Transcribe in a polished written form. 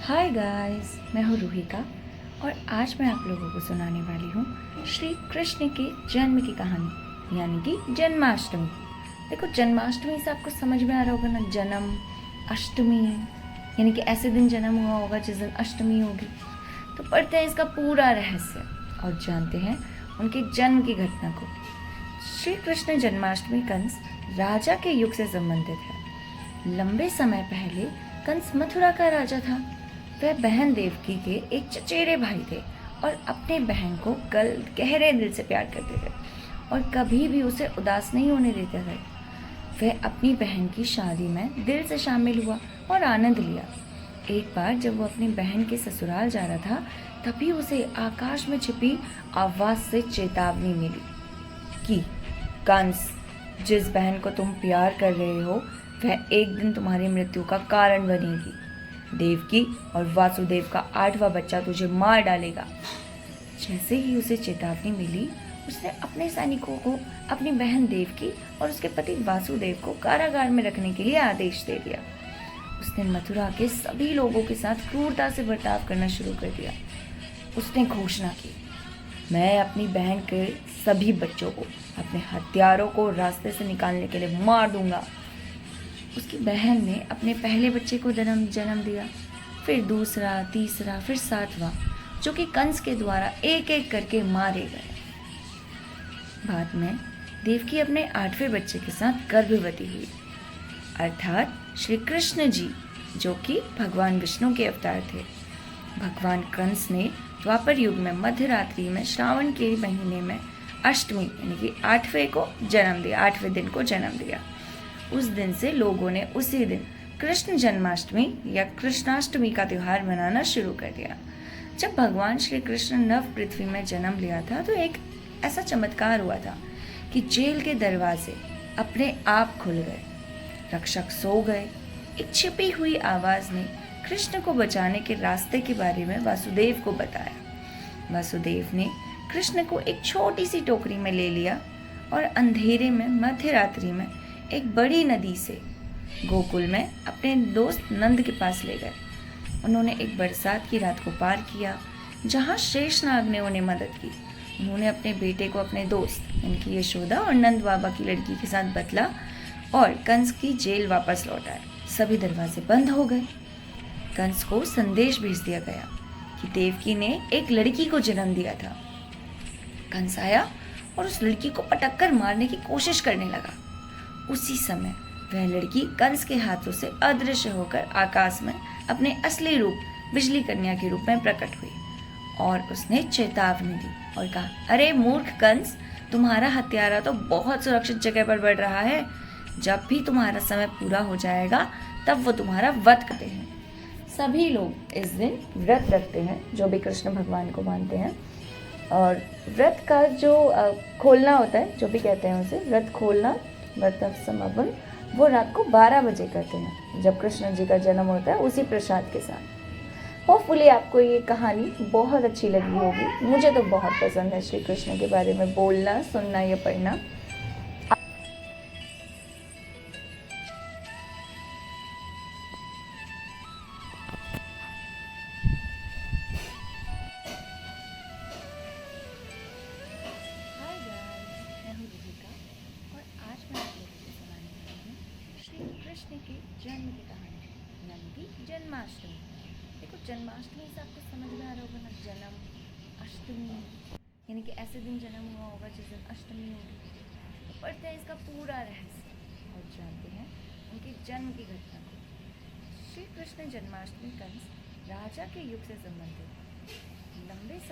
Hi guys, मैं हूँ रूहिका और आज मैं आप लोगों को सुनाने वाली हूँ श्री कृष्ण के जन्म की कहानी, यानी कि जन्माष्टमी। देखो, जन्माष्टमी से आपको समझ में आ रहा होगा ना, जन्म अष्टमी है, यानी कि ऐसे दिन जन्म हुआ होगा जिस दिन अष्टमी होगी। तो पढ़ते हैं इसका पूरा रहस्य और जानते हैं उनके जन्म की घटना को। श्री कृष्ण जन्माष्टमी कंस राजा के युग से संबंधित है। लंबे समय पहले कंस मथुरा का राजा था। वह बहन देवकी के एक चचेरे भाई थे और अपने बहन को गहरे दिल से प्यार करते थे और कभी भी उसे उदास नहीं होने देते थे। वह अपनी बहन की शादी में दिल से शामिल हुआ और आनंद लिया। एक बार जब वो अपनी बहन के ससुराल जा रहा था, तभी उसे आकाश में छिपी आवाज से चेतावनी मिली कि कंस, जिस बहन को तुम प्यार कर रहे हो वह एक दिन तुम्हारी मृत्यु का कारण बनेगी। देवकी और वासुदेव का 8वां बच्चा तुझे मार डालेगा। जैसे ही उसे चेतावनी मिली, उसने अपने सैनिकों को अपनी बहन देवकी और उसके पति वासुदेव को कारागार में रखने के लिए आदेश दे दिया। उसने मथुरा के सभी लोगों के साथ क्रूरता से बर्ताव करना शुरू कर दिया। उसने घोषणा की, मैं अपनी बहन के सभी बच्चों को अपने हथियारों को रास्ते से निकालने के लिए मार दूंगा। उसकी बहन ने अपने पहले बच्चे को जन्म दिया, फिर दूसरा, तीसरा, फिर 7वां, जो कि कंस के द्वारा एक एक करके मारे गए। बाद में देवकी अपने 8वें बच्चे के साथ गर्भवती हुई, अर्थात श्री कृष्ण जी, जो कि भगवान विष्णु के अवतार थे। भगवान कंस ने द्वापर युग में मध्य रात्रि में श्रावण के महीने में अष्टमी यानी कि 8वें दिन को जन्म दिया। उस दिन से लोगों ने उसी दिन कृष्ण जन्माष्टमी या कृष्णाष्टमी का त्यौहार मनाना शुरू कर दिया। जब भगवान श्री कृष्ण नव पृथ्वी में जन्म लिया था, तो एक ऐसा चमत्कार हुआ था कि जेल के दरवाजे अपने आप खुल गए, रक्षक सो गए। एक छिपी हुई आवाज ने कृष्ण को बचाने के रास्ते के बारे में वासुदेव को बताया। वासुदेव ने कृष्ण को एक छोटी सी टोकरी में ले लिया और अंधेरे में मध्य रात्रि में एक बड़ी नदी से गोकुल में अपने दोस्त नंद के पास ले गए। उन्होंने एक बरसात की रात को पार किया, जहाँ शेषनाग ने उन्हें मदद की। उन्होंने अपने बेटे को अपने दोस्त यानी कि यशोदा और नंद बाबा की लड़की के साथ बदला और कंस की जेल वापस लौटाए। सभी दरवाजे बंद हो गए। कंस को संदेश भेज दिया गया कि देवकी ने एक लड़की को जन्म दिया था। कंस आया और उस लड़की को पटककर मारने की कोशिश करने लगा। उसी समय वह लड़की कंस के हाथों से अदृश्य होकर आकाश में अपने असली रूप बिजली कन्या के रूप में प्रकट हुई और उसने चेतावनी दी और कहा, अरे मूर्ख कंस, तुम्हारा हत्यारा तो बहुत सुरक्षित जगह पर बढ़ रहा है। जब भी तुम्हारा समय पूरा हो जाएगा तब वो तुम्हारा वध करते हैं। सभी लोग इस दिन व्रत रखते हैं, जो भी कृष्ण भगवान को मानते हैं। और व्रत का जो खोलना होता है, जो भी कहते हैं उसे व्रत खोलना, व्रत समापन, वो रात को 12 बजे करते हैं, जब कृष्ण जी का जन्म होता है, उसी प्रसाद के साथ। होपफुली आपको ये कहानी बहुत अच्छी लगी होगी। मुझे तो बहुत पसंद है श्री कृष्ण के बारे में बोलना, सुनना या पढ़ना। हाय गाइस, मैं हूँ रूहिका और आज मैं आप लोगों को सुनाने वाली हूँ श्री कृष्ण के जन्म की कहानी, यानी कि जन्माष्टमी। देखो, जन्माष्टमी से आपको समझ में आ रहा होगा ना, जन्म अष्टमी, यानी कि ऐसे दिन जन्म हुआ होगा जिस दिन अष्टमी होगी। तो पढ़ते हैं इसका पूरा रहस्य और जानते हैं उनके जन्म की घटना को। श्री कृष्ण जन्माष्टमी कंस राजा के युग से संबंधित है। लंबे समय